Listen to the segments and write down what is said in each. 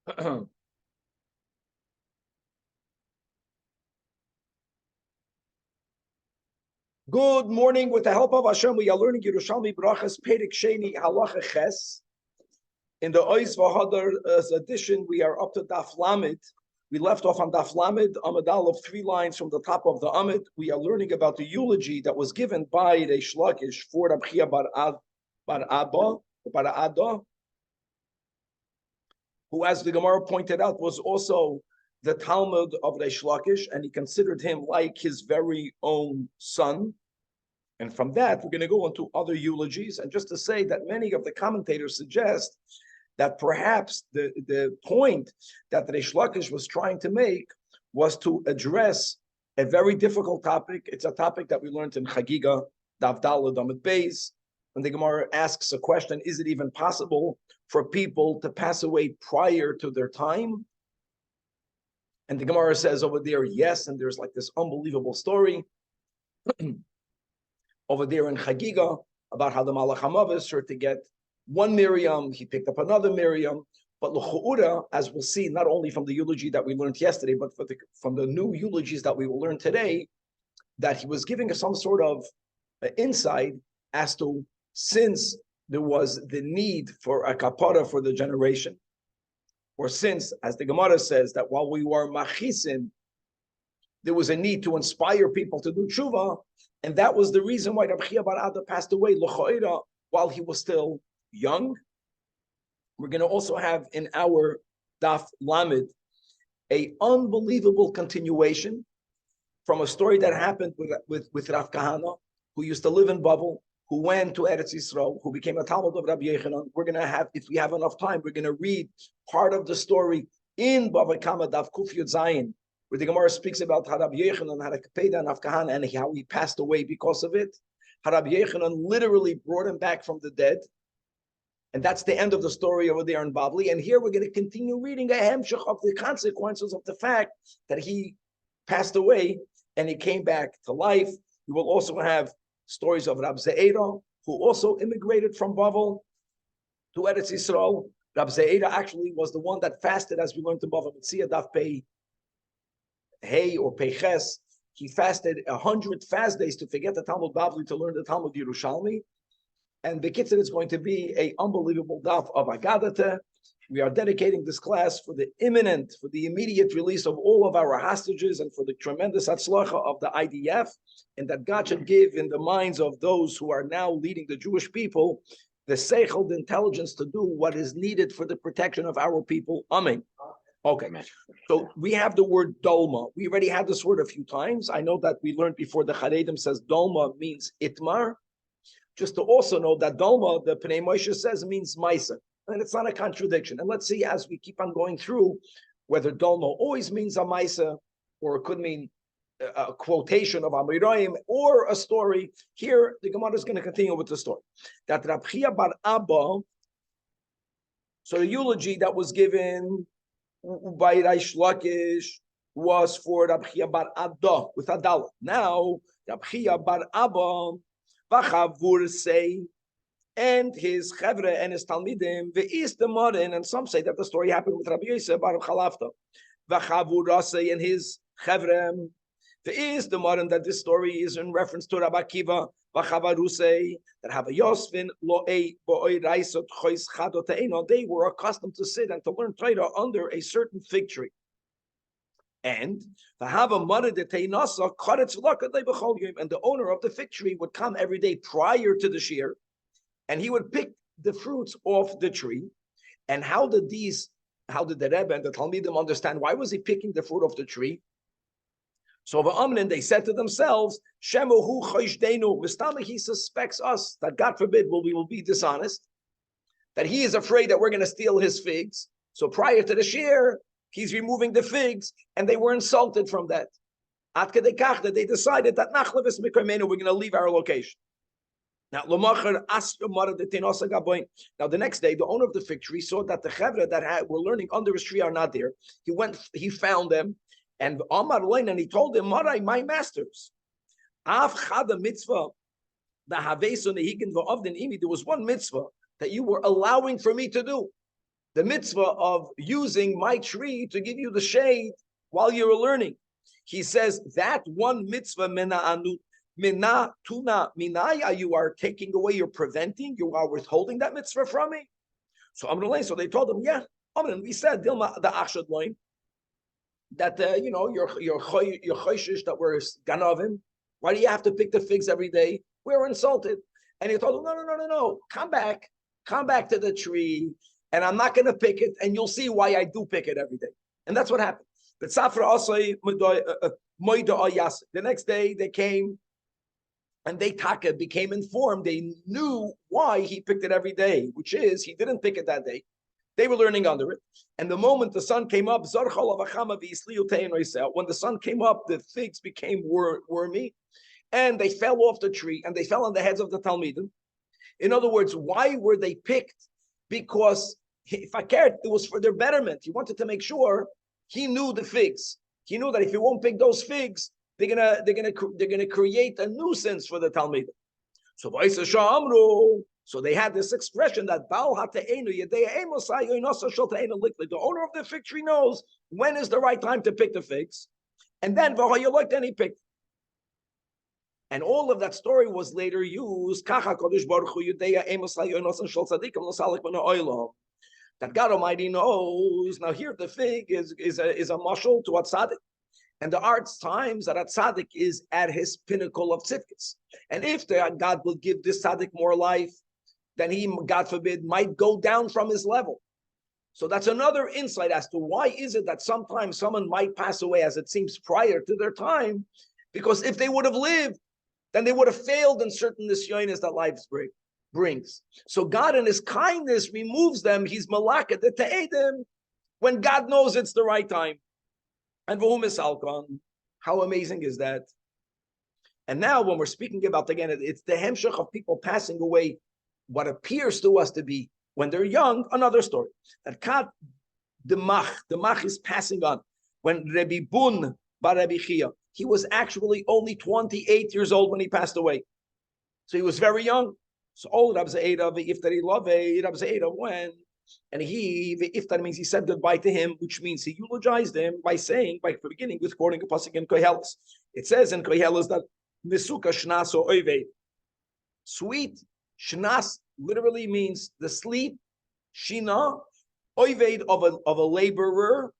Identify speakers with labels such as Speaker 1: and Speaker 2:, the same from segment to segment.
Speaker 1: Good morning. With the help of Hashem, we are learning Yerushalmi Brachas Perek Sheni Halacha Ches. In the Ois V'Hadar edition, we are up to Daf Lamed. We left off on Daf Lamed, Amud Aleph, 3 lines from the top of the Amud. We are learning about the eulogy that was given by Reish Lakish for Rab Chia bar Ada, who, as the Gemara pointed out, was also the Talmud of Reish Lakish, and he considered him like his very own son. And from that, we're going to go into other eulogies. And just to say that many of the commentators suggest that perhaps the point that Reish Lakish was trying to make was to address a very difficult topic. It's a topic that we learned in Chagiga, Daf Daled Amud Beis, when the Gemara asks a question, is it even possible for people to pass away prior to their time? And the Gemara says over there, yes, and there's like this unbelievable story over there in Chagiga about how the Malach HaMavis heard to get one Miriam, he picked up another Miriam, but l'chu'ura, as we'll see, not only from the eulogy that we learned yesterday, but from the new eulogies that we will learn today, that he was giving us some sort of insight as to, since there was the need for a kapara for the generation, or since, as the Gemara says, that while we were machisim, there was a need to inspire people to do tshuva, and that was the reason why Rab Chia bar Ada passed away, l'choira, while he was still young. We're going to also have in our Daf Lamed a unbelievable continuation from a story that happened with Rav Kahana, who used to live in Bavel, who went to Eretz Yisrael, who became a Talmud of Rabbi Yechanan. We're going to have, if we have enough time, we're going to read part of the story in Bava Kama Daf Kuf Yud Zayin, where the Gemara speaks about how Rabbi Yechanan had a Kapeda and Rav Kahana and how he passed away because of it. How Rabbi Yechanan literally brought him back from the dead. And that's the end of the story over there in Bavli. And here we're going to continue reading a hemshech of the consequences of the fact that he passed away and he came back to life. We will also have stories of Rab Ze'era, who also immigrated from Bavel to Eretz Yisrael. Rab Ze'era actually was the one that fasted, as we learned in Bavel Mitzia Daf Pei Hey or Peiches. He fasted 100 fast days to forget the Talmud Bavli to learn the Talmud Yerushalmi. And the Kitzur is going to be an unbelievable daf of Agadata. We are dedicating this class for the immediate release of all of our hostages and for the tremendous atzlacha of the IDF, and that God should give in the minds of those who are now leading the Jewish people the seichel, the intelligence to do what is needed for the protection of our people. Amen. Okay, so we have the word dolma. We already had this word a few times. I know that we learned before the Charedim says dolma means itmar. Just to also know that dolma, the Pnei Moshe says, means maisa. And it's not a contradiction. And let's see, as we keep on going through, whether dolma always means a maisa, or it could mean a quotation of Amirayim, or a story. Here, the Gemara is going to continue with the story. That Rab Chia bar Abba, so the eulogy that was given by Reish Lakish was for Rab Chia bar Ada, with Adal. Now, Rab Chia bar Abba, V'chavur say, and his chevre and his talmidim, ve'is the modern, and some say that the story happened with Rabbi Yosef bar Chalafta. V'chavur say, and his chevre, ve'is the modern, that this story is in reference to Rabbi Akiva. V'chavaru say that Rabbi Yosefin lo'ei bo'oi raisot chois chadot eino. They were accustomed to sit and to learn Torah under a certain fig tree. And the owner of the fig tree would come every day prior to the shear, and he would pick the fruits off the tree. And how did the Rebbe and the Talmidim understand why was he picking the fruit off the tree? So they said to themselves, he suspects us that, God forbid, we will be dishonest, that he is afraid that we're going to steal his figs. So prior to the shear, he's removing the figs, and they were insulted from that. At kedekach, that they decided that we're going to leave our location. Now, the next day, the owner of the fig tree saw that the chevra that were learning under his tree are not there. He found them, and he told them, my masters, there was one mitzvah that you were allowing for me to do. the mitzvah of using my tree to give you the shade while you're learning. He says that one mitzvah, mina tuna minaya, you are taking away, you're preventing, you are withholding that mitzvah from me. So they told him, yeah, we said Dilma the Achshad loin that you're choishish that we're ganovim. Why do you have to pick the figs every day? We're insulted. And he told him, no, come back to the tree, and I'm not going to pick it, and you'll see why I do pick it every day. And that's what happened. But Safra also the next day they came, and they became informed. They knew why he picked it every day, which is he didn't pick it that day. They were learning under it. And the moment the sun came up, when the sun came up, the figs became wormy, and they fell off the tree, and they fell on the heads of the Talmidim. In other words, why were they picked? Because if I cared, it was for their betterment. He wanted to make sure he knew the figs. He knew that if he won't pick those figs, they're gonna create a nuisance for the Talmidim. So they had this expression that the owner of the fig tree knows when is the right time to pick the figs, and then he picked. And all of that story was later used that God Almighty knows. Now here the fig is a mashal to a tzaddik. And there are times that a tzaddik is at his pinnacle of tzidkis. And if God will give this tzaddik more life, then he, God forbid, might go down from his level. So that's another insight as to why is it that sometimes someone might pass away, as it seems, prior to their time, because if they would have lived, then they would have failed in certain nisyonis that life brings. So God in his kindness removes them. He's malaka the ta'edim when God knows it's the right time. And how amazing is that? And now when we're speaking about, again, it's the hemshech of people passing away, what appears to us to be, when they're young, another story. That the mach is passing on. When Rabbi Bun bar Rabbi Chia, he was actually only 28 years old when he passed away. So he was very young. So old Rab Ze'eda, V'iftari Love, Rab Ze'eda went, and V'iftar means he said goodbye to him, which means he eulogized him by beginning with quoting a pasuk in Koheles. It says in Koheles that Misuka Shnaso Oived. Sweet, Shnas literally means the sleep, Shina, Oived of a laborer.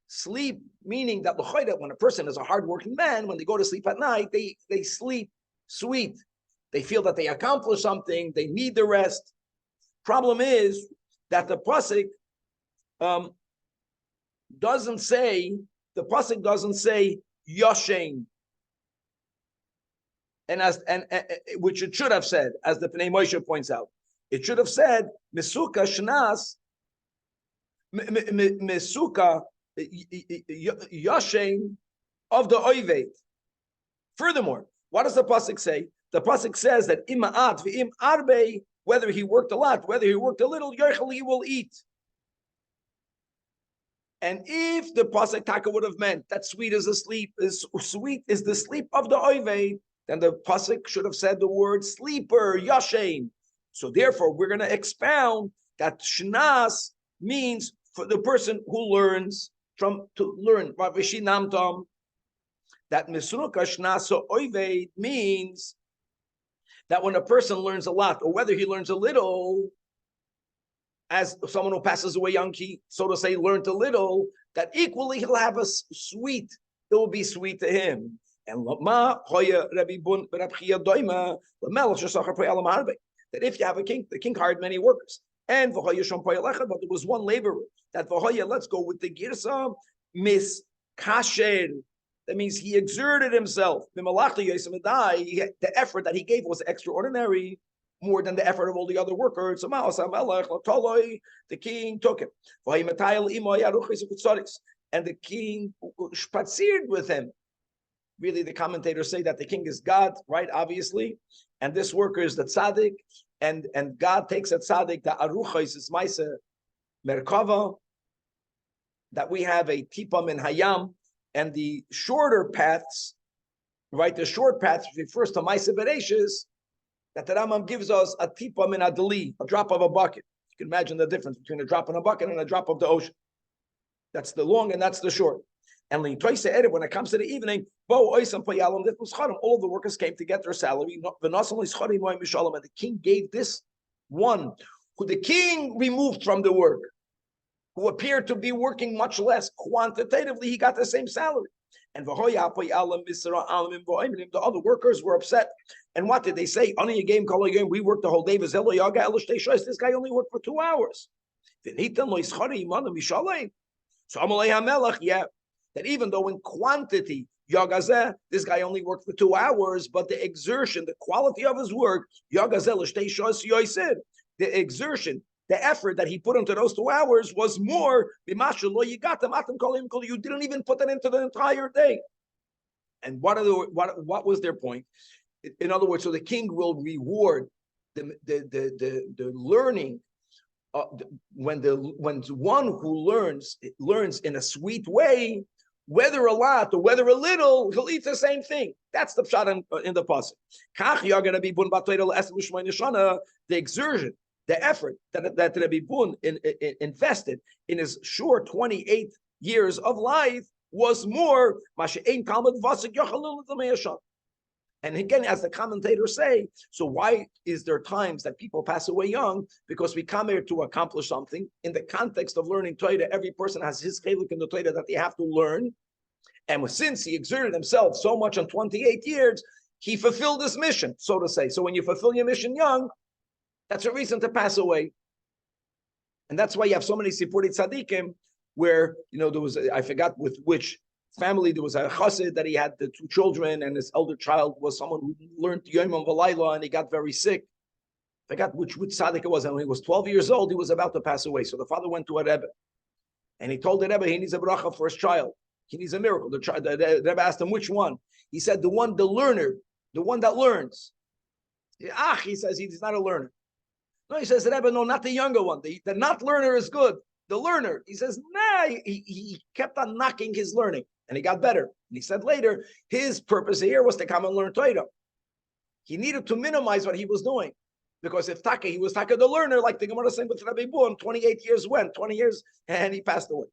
Speaker 1: Sleep, meaning that when a person is a hardworking man, when they go to sleep at night, they sleep sweet. They feel that they accomplished something, they need the rest. Problem is that the pasuk doesn't say Yoshein, and which it should have said, as the Pnei Moshe points out. It should have said Mesuka Shnas Mesuka Yoshein of the Oived. Furthermore, what does the pasuk say? The pasuk says that ima'at v'im arbe, whether he worked a lot, whether he worked a little, yochel, he will eat. And if the pasuk taka would have meant that sweet is the sleep of the oived, then the pasuk should have said the word sleeper, yashein. So therefore, we're going to expound that shnas means for the person who learns to learn. That misruka shnas oived means that when a person learns a lot, or whether he learns a little, as someone who passes away young, he, so to say, learned a little, that equally he'll have a sweet, it will be sweet to him. And that if you have a king, the king hired many workers. And but there was one laborer that let's go with the girsa mis kasher. That means he exerted himself. The effort that he gave was extraordinary, more than the effort of all the other workers. The king took him. And the king spaziered with him. Really, the commentators say that the king is God, right? Obviously. And this worker is the tzaddik. And God takes a tzaddik, the aruchos is maise merkava, that we have a tipa min hayam. And the shorter paths, right? The short path refers to Maisa Bereshis, that the Rambam gives us a tipa min adli, a drop of a bucket. You can imagine the difference between a drop in a bucket and a drop of the ocean. That's the long and that's the short. And when it comes to the evening, all of the workers came to get their salary. And the king gave this one who the king removed from the work, who appeared to be working much less quantitatively, he got the same salary. And the other workers were upset. And what did they say? We worked the whole day. This guy only worked for 2 hours. So Amalei HaMelech, yeah, that even though in quantity, Yagazeh, this guy only worked for 2 hours, but the exertion, the quality of his work, the exertion, the effort that he put into those 2 hours was more. You didn't even put that into the entire day. And what was their point? In other words, so the king will reward the learning. When one who learns in a sweet way, whether a lot or whether a little, he'll eat the same thing. That's the pshat in the pasuk. The exertion, the effort that Rabbi Bun invested in his short 28 years of life was more. And again, as the commentators say, so why is there times that people pass away young? Because we come here to accomplish something. In the context of learning Torah, every person has his chiluk in the Torah that they have to learn. And since he exerted himself so much in 28 years, he fulfilled his mission, so to say. So when you fulfill your mission young, that's a reason to pass away. And that's why you have so many Sipuri Tzadikim, where, there was, I forgot with which family, there was a chassid that he had the 2 children, and his elder child was someone who learned Yom V'Layla, and he got very sick. I forgot which tzaddik it was, and when he was 12 years old, he was about to pass away. So the father went to a Rebbe, and he told the Rebbe he needs a bracha for his child. He needs a miracle. The Rebbe asked him which one. He said the learner, the one that learns. He says he's not a learner. No, he says, Rebbe, no, not the younger one. The not learner is good. The learner, he says, nah, he kept on knocking his learning. And he got better. And he said later, his purpose here was to come and learn Torah. He needed to minimize what he was doing. Because if he was Taka the learner, like the Gemara saying with Rabbi Buon, 28 years went, 20 years, and he passed away.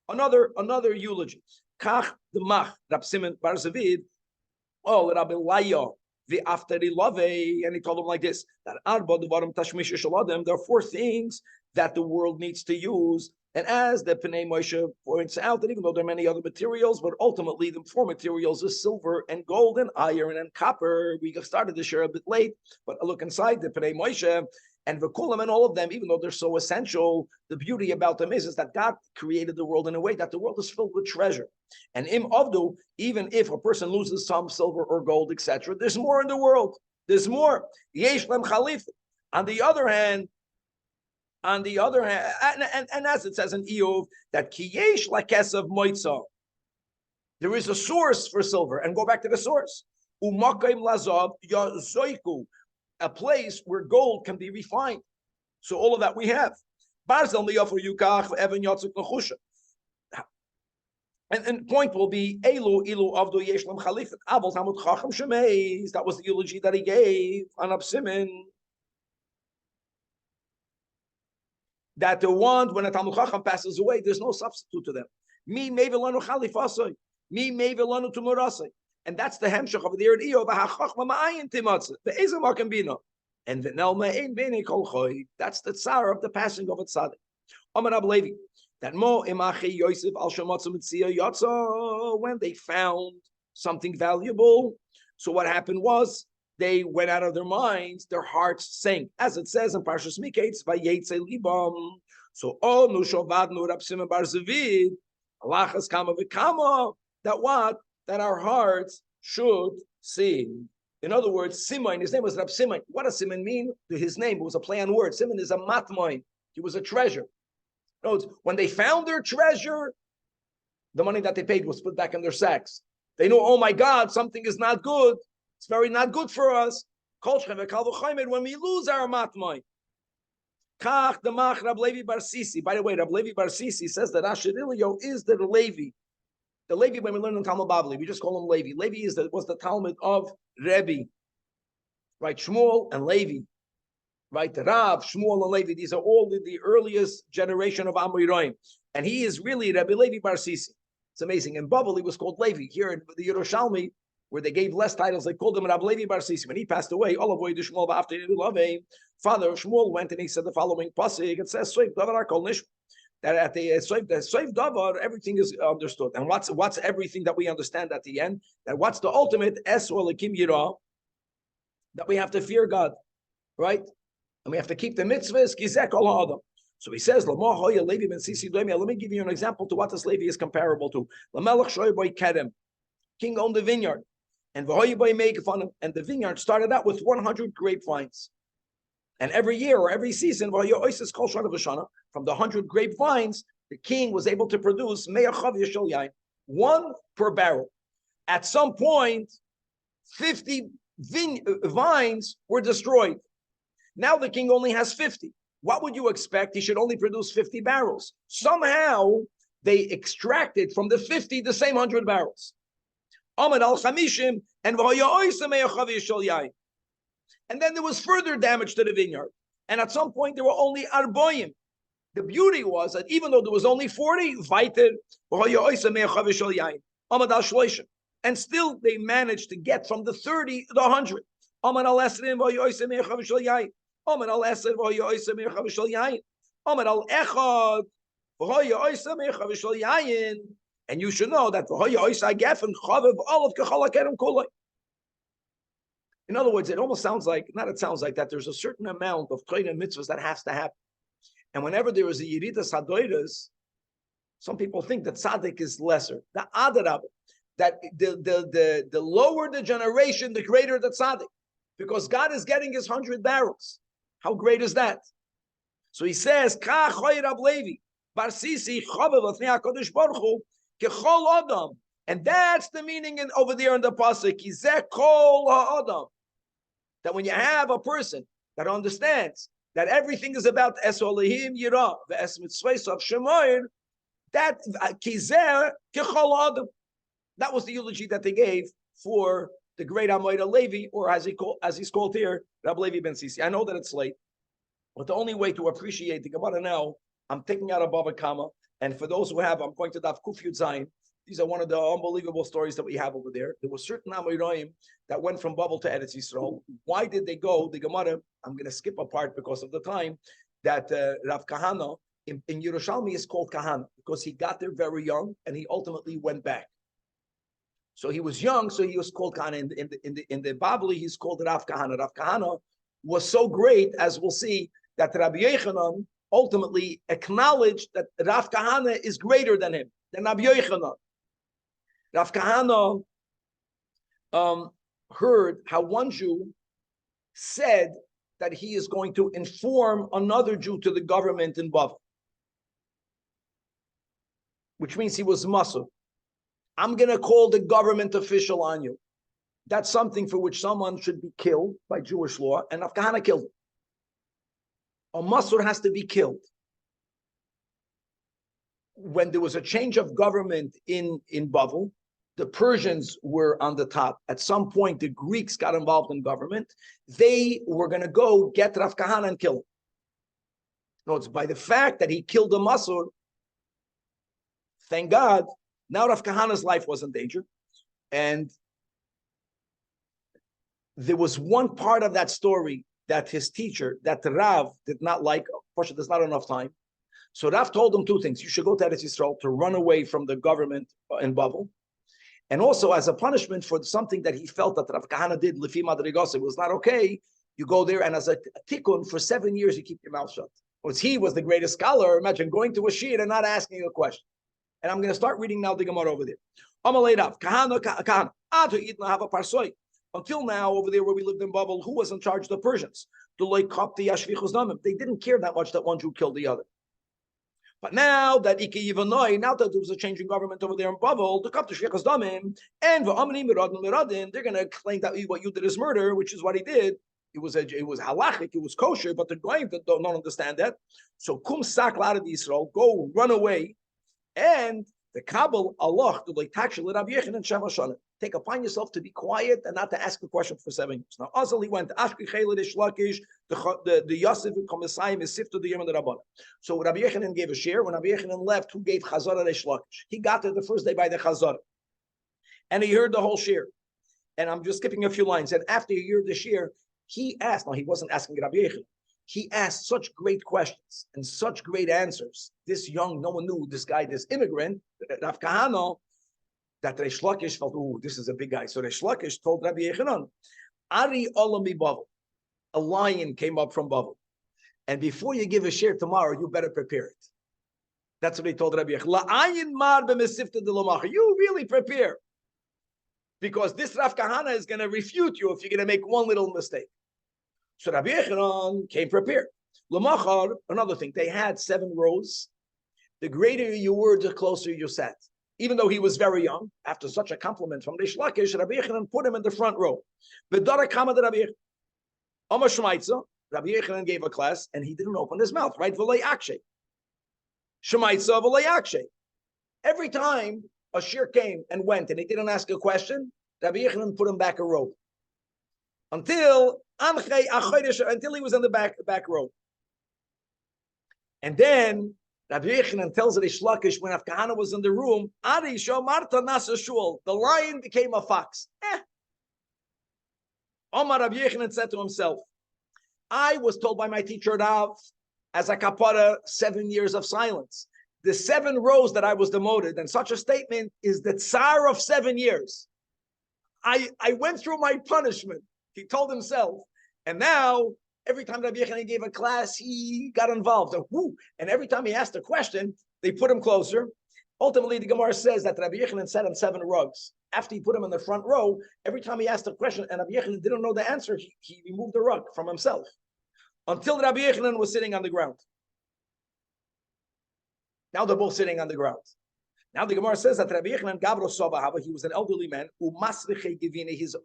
Speaker 1: Another eulogy. Kach the Mach, Rab Simon Bar Zavid, Rabbi Laya, the Afteri Love, and he told him like this, that there are 4 things that the world needs to use. And as the Pnei Moshe points out, that even though there are many other materials, but ultimately the 4 materials are silver and gold and iron and copper. We started this year a bit late, but look inside the Pnei Moshe and Vekulam and all of them, even though they're so essential, the beauty about them is that God created the world in a way that the world is filled with treasure. And im avdu, even if a person loses some silver or gold, etc., there's more in the world. There's more. Yesh lem chalif. On the other hand, and as it says in Eov, that kiyesh lakesav moitza, there is a source for silver, and go back to the source. Umakaim lazav yazoiku, a place where gold can be refined. So all of that we have. Barzel miyafor yukach evan yatzuk nachusha. And point will be ilu avdu yesh lam chalifet avol tamud chacham shemeis. That was the eulogy that he gave on Absimin. That the one, when a Talmud Chacham passes away, there's no substitute to them. Mi mevelanu chalifasai, mi mevelanu tumurasai, and that's the hemshach of the Erev v'hachachma ma'ayin timatze ve'ezem hakambina, and v'nelma ein beinei kol choy. That's the tsar of the passing of a tzaddik. Amar Rab Levi, that mo imachi Yosef al shematzu mitzia yatsa, when they found something valuable, so what happened was, they went out of their minds, their hearts sank. As it says in Parshas Miketz, Vayetze libam. So, nu shovadnu Rab Simon Bar Zavid, Alachas kama v'kama, that what? That our hearts should sing. In other words, Simon, his name was Rab Simon. What does Simon mean? His name was a play on words. Simon is a matmoin. He was a treasure. Notice, when they found their treasure, the money that they paid was put back in their sacks. They know, oh my God, something is not good. It's very not good for us. When we lose our matmai. Kach the Mach Rab Levi Bar Sisi. By the way, Rab Levi Bar Sisi says that Asherilio is the Levi. The Levi, when we learn in Talmud Bavli, we just call him Levi. Levi was the Talmud of Rebbe. Right, Shmuel and Levi. right? Rav, Shmuel, and Levi. These are all the earliest generation of Amoraim, and he is really Rabbi Levi Bar Sisi. It's amazing. In Babel, he was called Levi. Here in the Yerushalmi, where they gave less titles, they called him Rabbi Levi Bar Sisi. When he passed away, Father Shmuel went and he said the following pasuk. It says, that at the Soif Davar, everything is understood. And what's everything that we understand at the end? That what's the ultimate Es Olakim Yirah? That we have to fear God, right? And we have to keep the mitzvahs. So he says, let me give you an example to what this Levi is comparable to. King owned the vineyard, and the vineyard started out with 100 grapevines. And every year or every season, from the 100 grapevines, the king was able to produce one per barrel. At some point, 50 vines were destroyed. Now the king only has 50. What would you expect? He should only produce 50 barrels. Somehow, they extracted from the 50 the same 100 barrels. And then there was further damage to the vineyard. And at some point, there were only arboim. The beauty was that even though there was only 40, and still they managed to get from the 30 to the 100. And you should know that in other words, it almost sounds like, that there's a certain amount of Torah and mitzvahs that has to happen. And whenever there is a Yeridas Hadoiras, some people think that tzaddik is lesser. The adarab, that the lower the generation, the greater the tzaddik. Because God is getting his 100 barrels. How great is that? So he says, Ka choy Rab Levi, Bar Sisi, Chovev Lefnei HaKadosh Baruch Hu, Kechol Adam. And that's the meaning over there in the pasuk, Kizeh Kol HaAdam. That when you have a person that understands that everything is about Es Olehim Yirah, Ve'es Mitzvahs of Shemoyer, that Kizeh Kechol Adam. That was the eulogy that they gave for the great Amoida Levi, or as he's called here, Rab Levi ben Sisi. I know that it's late, but the only way to appreciate the Gemara now, I'm taking out a Bava Kama, and for those who have, I'm going to Daf Kuf Yud Zayin. These are one of the unbelievable stories that we have over there. There were certain Amoraim that went from Babel to Eretz Yisrael. Why did they go? The Gemara, I'm going to skip a part because of the time, that Rav Kahana in Yerushalmi is called Kahana because he got there very young and he ultimately went back. So he was young, so he was called Kahana. In the Babli, he's called Rav Kahana. Rav Kahana was so great, as we'll see, that Rabbi Yochanan ultimately acknowledged that Rav Kahana is greater than him, than Rabbi Yochanan. Rav Kahana heard how one Jew said that he is going to inform another Jew to the government in Bavel, which means he was Masur. I'm going to call the government official on you. That's something for which someone should be killed by Jewish law, and Rav Kahana killed him. A Masur has to be killed. When there was a change of government in Bavel, the Persians were on the top. At some point, the Greeks got involved in government. They were going to go get Rav Kahana and kill him. No, it's by the fact that he killed the Masur. Thank God, now Rav Kahana's life was in danger. And there was one part of that story that his teacher, that Rav, did not like. Unfortunately, there's not enough time. So Rav told him two things. You should go to Eretz Yisrael to run away from the government in Bavel. And also as a punishment for something that he felt that Rav Kahana did, Lefi Madrigos, it was not okay, you go there and as a tikkun, for 7 years, you keep your mouth shut. Because he was the greatest scholar. Imagine going to a shir and not asking a question. And I'm going to start reading now the Gemara over there. Until now, over there where we lived in Bavel, who was in charge of the Persians? They didn't care that much that one Jew killed the other. But now that now that there was a change in government over there in Bavel, the Kap Shvichas Damim, and they're going to claim that what you did is murder, which is what he did. It was halachic, it was kosher, but the Goyim don't understand that. So kum sak out of Israel, go run away, and The Kabul Allah to like tachil Rabbi Yechanan Sheva Shana. Take upon yourself to be quiet and not to ask a question for 7 years. Now, Azal he went Ashki Chelid Shlakish, the Yosef Komisayim is Sifta the Yom and the Rabban. So Rabbi Yechanan gave a share. When Rabbi Yechanan left, who gave Chazara Shlakish? He got there the first day by the Chazara, and he heard the whole share. And I'm just skipping a few lines. And after he heard the share, he asked. Now he wasn't asking Rabbi Yechanan. He asked such great questions and such great answers. This young, no one knew this guy, this immigrant, Rav Kahana, that Reish Lakish felt, oh, this is a big guy. So Reish Lakish told Rabbi Yechanan, Ari Olami Bavel, a lion came up from Bavel. And before you give a share tomorrow, you better prepare it. That's what he told Rabbi Yechanan. You really prepare. Because this Rav Kahana is going to refute you if you're going to make one little mistake. So Rabbi Yechanan came prepared. Lamachar, another thing, they had 7 rows. The greater you were, the closer you sat. Even though he was very young, after such a compliment from Reish Lakish, Rabbi Yechanan put him in the front row. V'dara kama de Rabbi Yechanan. Amar Shemaitza, Rabbi Yechanan gave a class, and he didn't open his mouth, right? V'lei akshay. Shemaitza v'lei akshay. Every time a shir came and went, and he didn't ask a question, Rabbi Yechanan put him back a row. Until he was in the back row. And then Rabbi Yechanan tells Reish Lakish when Rav Kahana was in the room, Ari shomarta nasa shul, the lion became a fox. Omar Rabbi Yechanan said to himself, I was told by my teacher Rav, as a kapara, 7 years of silence. The 7 rows that I was demoted, and such a statement is the tsar of 7 years. I went through my punishment. He told himself, and now every time Rabbi Yechanan gave a class, he got involved. And every time he asked a question, they put him closer. Ultimately, the Gemara says that Rabbi Yechanan sat on 7 rugs. After he put him in the front row, every time he asked a question and Rabbi Yechanan didn't know the answer, he removed the rug from himself. Until Rabbi Yechanan was sitting on the ground. Now they're both sitting on the ground. Now the Gemara says that Rabbi Yechanan Gavro Sobahava, he was an elderly man, his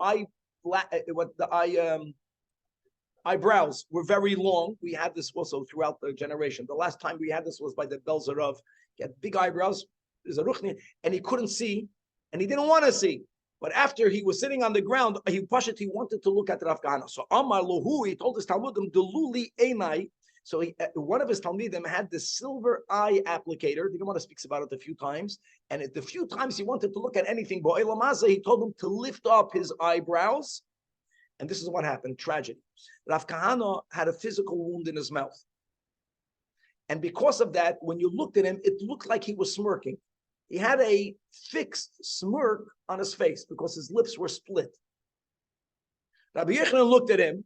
Speaker 1: eyebrows were very long. We had this also throughout the generation. The last time we had this was by the Belzerov. He had big eyebrows, and he couldn't see, and he didn't want to see. But after he was sitting on the ground, he wanted to look at Rav Kahana. So Amar Lohu, he told his Talmudim, Deluli Einai. So one of his Talmudim had the silver eye applicator. The Gemara speaks about it a few times. And at the few times he wanted to look at anything, he told him to lift up his eyebrows. And this is what happened, tragedy. Rav Kahana had a physical wound in his mouth. And because of that, when you looked at him, it looked like he was smirking. He had a fixed smirk on his face because his lips were split. Rabbi Yechanan looked at him.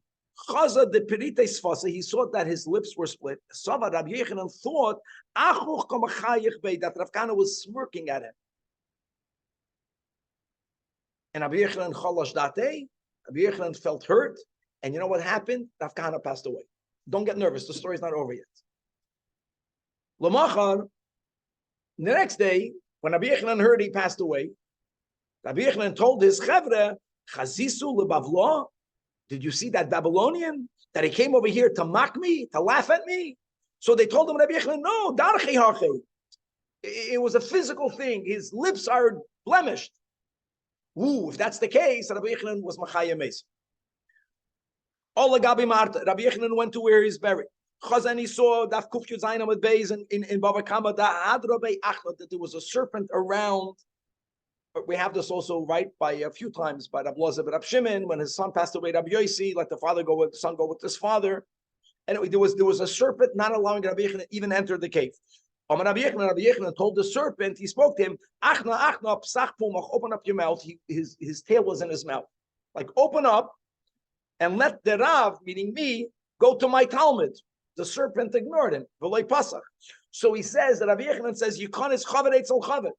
Speaker 1: Chaza de perite sfasa, he saw that his lips were split. Sava Rabbi Yechanan thought that Rav Kahana was smirking at him. And Rabbi Yechanan chalash date, Rabbi Yechanan felt hurt. And you know what happened? Rav Kahana passed away. Don't get nervous, the story's not over yet. Lamachar, the next day, when Rabbi Yechanan heard he passed away, Rabbi Yechanan told his chevre, Chazisu lebavlo, did you see that Babylonian? That he came over here to mock me, to laugh at me? So they told him, Rabbi Yechanan, no, darchei harchei. It was a physical thing. His lips are blemished. Ooh, if that's the case, Rabbi Yechanan was Machaya Mesa. Ola Gabi Marta, Rabbi Yechanan went to where he's buried. Chazani saw Daf Kufyu Zainam with Beis in Bava Kama that there was a serpent around. We have this also right by a few times by Rabbi Loza, but Rabbi Shimon, when his son passed away, Rabbi Yosi, let the father go with the son go with his father. Anyway, there was a serpent not allowing Rabbi Yechanan even enter the cave. Rabbi Yechanan told the serpent, he spoke to him, Achna, psach pumach, open up your mouth. His tail was in his mouth. Like, open up and let the Rav, meaning me, go to my Talmud. The serpent ignored him. So he says that Rabbi Yechanan says, you can't chaver etzel chaver.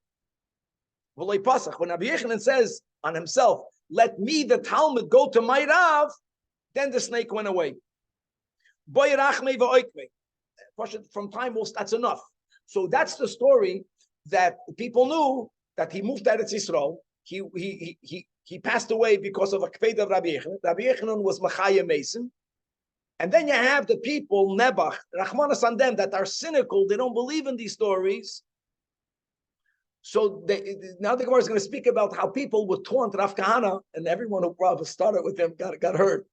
Speaker 1: When Rabbi Yechanan says on himself, let me, the Talmud, go to my Rav, then the snake went away. From time, that's enough. So that's the story that people knew that he moved to Eretz Yisrael. He passed away because of a kveid of Rabbi Yechanan. Rabbi Yechanan was Machaya Mason. And then you have the people, Nebuch, Rachmanas on them, that are cynical. They don't believe in these stories. So now the Gemara is going to speak about how people would taunt Rav Kahana, and everyone who probably started with him got hurt.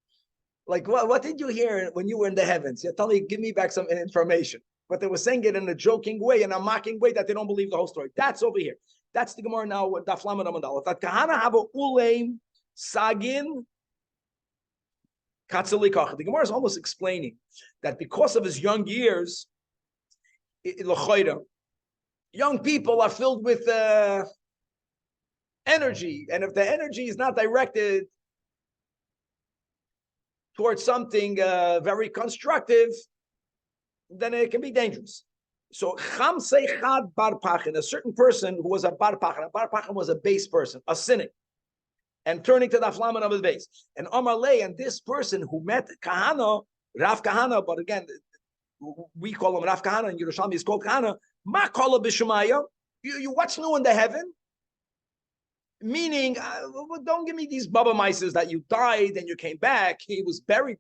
Speaker 1: Like, what did you hear when you were in the heavens? You're telling me, give me back some information. But they were saying it in a joking way, in a mocking way, that they don't believe the whole story. That's over here. That's the Gemara now with Daf Lamed Amud Aleph. That Kahana have a uleim sagin katzelikach. The Gemara is almost explaining that because of his young years, young people are filled with energy, and if the energy is not directed towards something very constructive, then it can be dangerous. So Chamsei Chad Bar Pachin, a certain person who was a Bar Pachin was a base person, a cynic, and turning to the Aflaman of his base. And Omar Lei, and this person who met Kahana, Rav Kahana, but again, we call him Rav Kahana, and Yerushalmi is called Kahana, Ma Kala B'Shemaya, you what's new in the heaven? Meaning, don't give me these Baba Mises that you died and you came back. He was buried.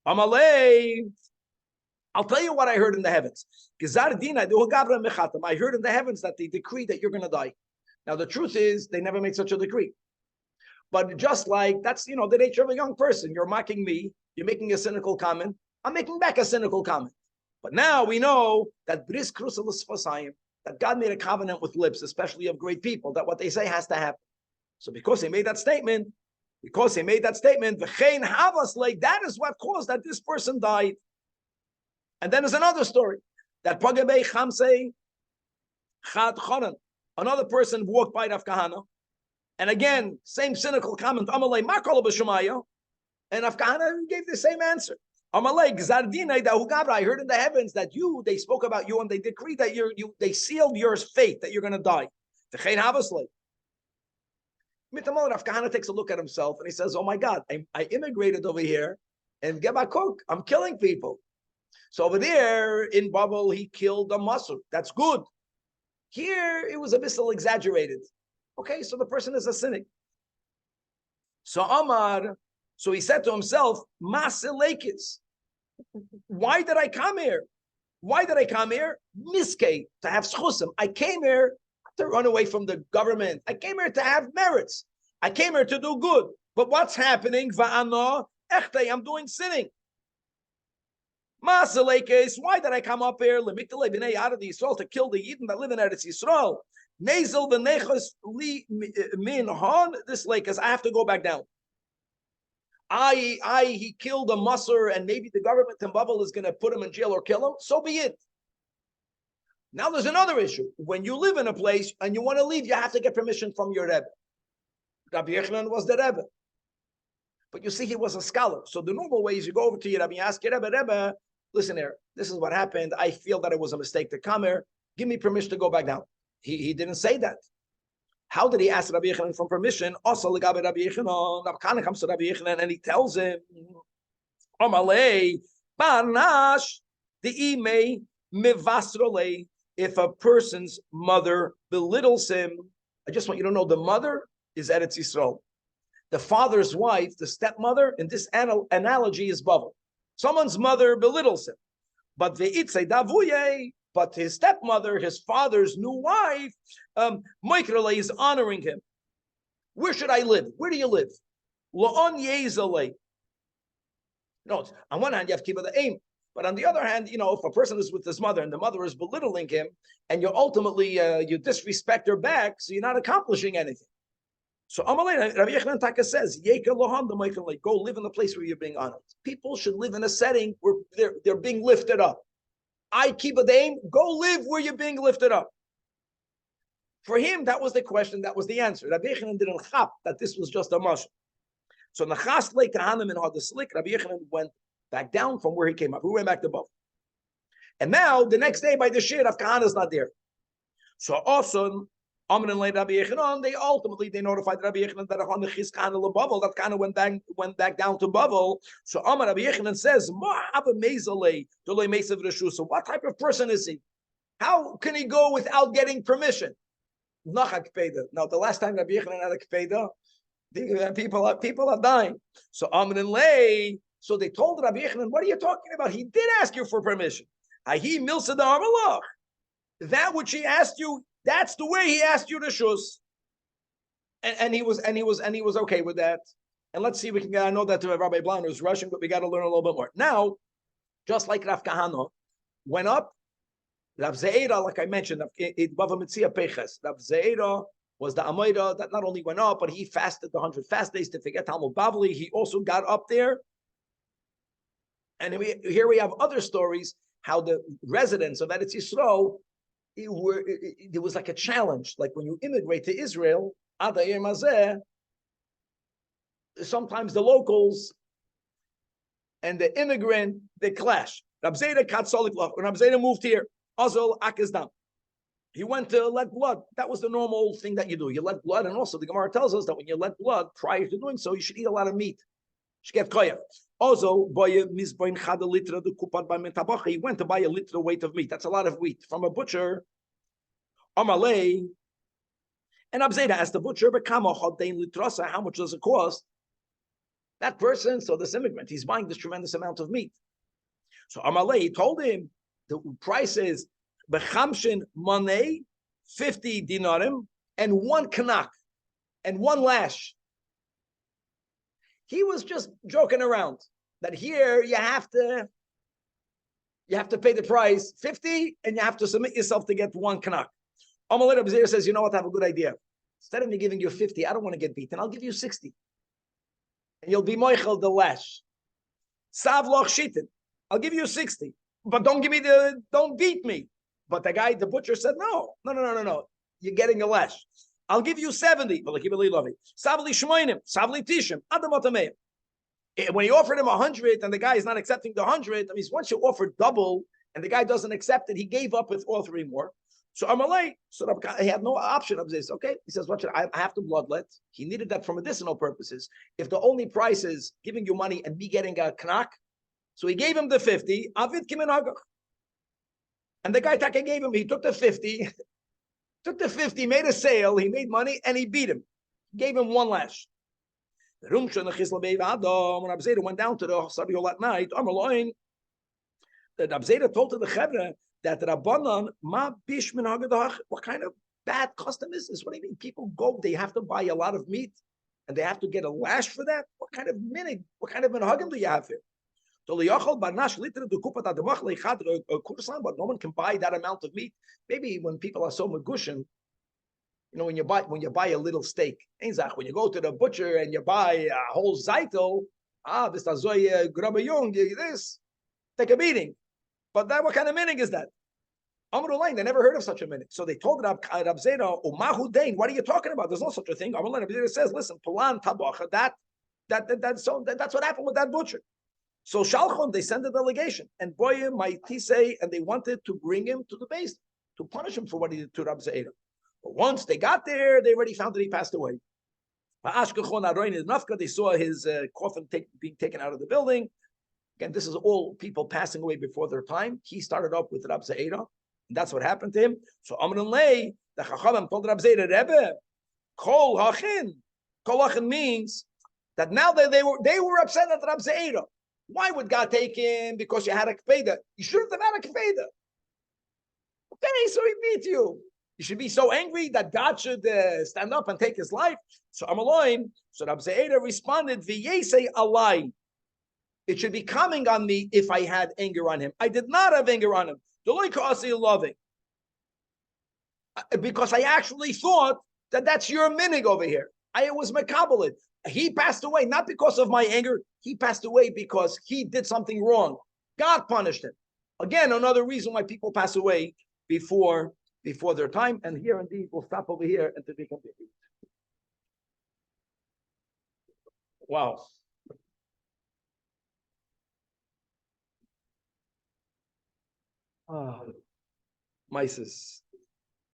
Speaker 1: Amalei, I'll tell you what I heard in the heavens. I heard in the heavens that they decree that you're going to die. Now, the truth is, they never made such a decree. But just like, that's, the nature of a young person. You're mocking me. You're making a cynical comment. I'm making back a cynical comment. But now we know that Bris Krusalis Fasayim, that God made a covenant with lips, especially of great people, that what they say has to happen. So because he made that statement, V'chein havas like that is what caused that this person died. And then there's another story that Pagabei Chamsei Chad Chonan, another person walked by Rav Kahana, and again, same cynical comment, Amalei Makol B'Shemaya, and Rav Kahana gave the same answer. Amalei Gzardinai Dahugabra, I heard in the heavens that they spoke about you and they decreed that they sealed your fate, that you're going to die. V'chein havas like. Rav Kahana takes a look at himself and he says, oh my God, I immigrated over here and Gebakok, I'm killing people. So over there in Babel, he killed a Masur. That's good. Here, it was a bit exaggerated. Okay, so the person is a cynic. So he said to himself, Masilekis, why did I come here? Miske, to have schusim. I came here to run away from the government. I came here to have merits. I came here to do good. But what's happening? Va'ano, echtei, I'm doing sinning. Masalekes, why did I come up here? Lemiktele b'nei out of the Yisrael to kill the Yidden that live in Eretz Yisrael. Nezel v'nechos li min hon. This lake is I have to go back down. He killed a Musser, and maybe the government in Babel is going to put him in jail or kill him. So be it. Now there's another issue. When you live in a place and you want to leave, you have to get permission from your Rebbe. Rabbi Yochanan was the Rebbe. But you see, he was a scholar. So the normal way is you go over to your Rebbe and you ask your Rebbe, listen here, this is what happened. I feel that it was a mistake to come here. Give me permission to go back down. He didn't say that. How did he ask Rabbi Yochanan for permission? Also, Rabbi Yochanan, Rabbi Kahana comes to Rabbi Yochanan and he tells him, Amalei, Barnash, the Imei, Mivasrole, if a person's mother belittles him, I just want you to know the mother is Eretz Yisrael. The father's wife, the stepmother, in this analogy is Bavel. Someone's mother belittles him. But but his stepmother, his father's new wife, Moikrele is honoring him. Where should I live? Where do you live? Lo'on Yezale. No, on one hand, you have to keep the aim. But on the other hand, if a person is with his mother and the mother is belittling him, and you ultimately you disrespect her back, so you're not accomplishing anything. So Amalei, Rabbi Yochanan Taka says, go live in the place where you're being honored. People should live in a setting where they're being lifted up. I keep a name, go live where you're being lifted up. For him, that was the question, that was the answer. Rabbi Yochanan didn't chap that this was just a mashal. So Nachas Lei Kahanim and Hadaslik, Rabbi Yochanan went back down from where he came up. He went back to above. And now, the next day by the shir, Rav Kahana is not there. So also, Amr and Rabbi Yochanan, they notified Rabbi Yochanan that on the Chis Kahana Bavel, that Kahana went back down to Bavel. So Amr Rabbi Yochanan says, so what type of person is he? How can he go without getting permission? Now, the last time Rabbi Yochanan had a kpeda, people are dying. So Amr and Lei, so they told Rabbi Yochanan, what are you talking about? He did ask you for permission. Ahi milsa da amalach. That which he asked you, That's the way he asked you to shus. And he was okay with that. And let's see, we can I know that Rabbi Blan was rushing, but we got to learn a little bit more. Now, just like Rav Kahana went up, Rav Zeira, like I mentioned, Bava Mitzia Peches. Rav Zeira was the Amoira that not only went up, but he fasted the 100 fast days to forget Talmud Bavli. He also got up there. And here we have other stories, how the residents of Eretz Yisrael, there was like a challenge. Like when you immigrate to Israel, sometimes the locals and the immigrant, they clash. Rab Zera Katzolik, when Rab Zera moved here, Azol Akizdam, he went to let blood. That was the normal thing that you do. You let blood, and also the Gemara tells us that when you let blood, prior to doing so, you should eat a lot of meat. You should get koyach. Also, he went to buy a liter weight of meat. That's a lot of wheat from a butcher. Amalei. And Abzeda asked the butcher, how much does it cost? That person, so this immigrant, he's buying this tremendous amount of meat. So Amalei told him the price is bechamshin money, 50 dinarim, and one kanak, and one lash. He was just joking around that here you have to pay the price 50, and you have to submit yourself to get one kanak. Amalei Abzir says, you know what? I have a good idea. Instead of me giving you 50, I don't want to get beaten. I'll give you 60. And you'll be moichel the lash. Savloch shitin. I'll give you 60. But don't beat me. But the butcher said, no. You're getting a lash. I'll give you 70. Savli shmoinim, savli tishim, adamotameim. When he offered him 100 and the guy is not accepting the 100, that means once you offer double and the guy doesn't accept it, he gave up with offering more. So Amalei, he had no option of this. Okay, he says, "What should I have to bloodlet?" He needed that for medicinal purposes. If the only price is giving you money and me getting a knack, so he gave him the 50. Avid kimenagach, and the guy Taka gave him. He took the 50, made a sale. He made money and he beat him. Gave him one lash. The room when Abzeda went down to the Sadiol at night, the Abzeda told to the Chevra that Rabbanan, ma bish min hagadach, what kind of bad custom is this? What do you mean? People go, they have to buy a lot of meat and they have to get a lash for that? What kind of minhag, what kind of minhagim do you have here? But no one can buy that amount of meat. Maybe when people are so magushin, when you buy a little steak, when you go to the butcher and you buy a whole zeitel, this grabayung, this, take a beating. But what kind of minhag is that? Amrulain, they never heard of such a minhag. So they told Rab Zera, Umahu Dain, what are you talking about? There's no such a thing. Amrulain, Rab Zera says, listen, Pulan Tabacha, that's what happened with that butcher. So Shalchon, they sent a delegation, and Boye, Maitise, and they wanted to bring him to the base to punish him for what he did to Rab Zera. But once they got there, they already found that he passed away. They saw his coffin being taken out of the building. Again, this is all people passing away before their time. He started off with Rab Zeira, and that's what happened to him. So Amrun Lei, the Chachamim told Rab Zeira, Rebbe, Kol Hachin. Kol Hachin means that now that they were upset at Rab Zeira. Why would God take him? Because you had a kfeda. You shouldn't have had a kfeda. Okay, so he beat you. You should be so angry that God should stand up and take his life. So Amaloim, so Rab Zeira responded, V'yesei alai. It should be coming on me if I had anger on him. I did not have anger on him. Loving. Because I actually thought that that's your minhag over here. I was makabelit. He passed away, not because of my anger. He passed away because he did something wrong. God punished him. Again, another reason why people pass away before their time. And here indeed, we'll stop over here and to be continued. Wow. Mises.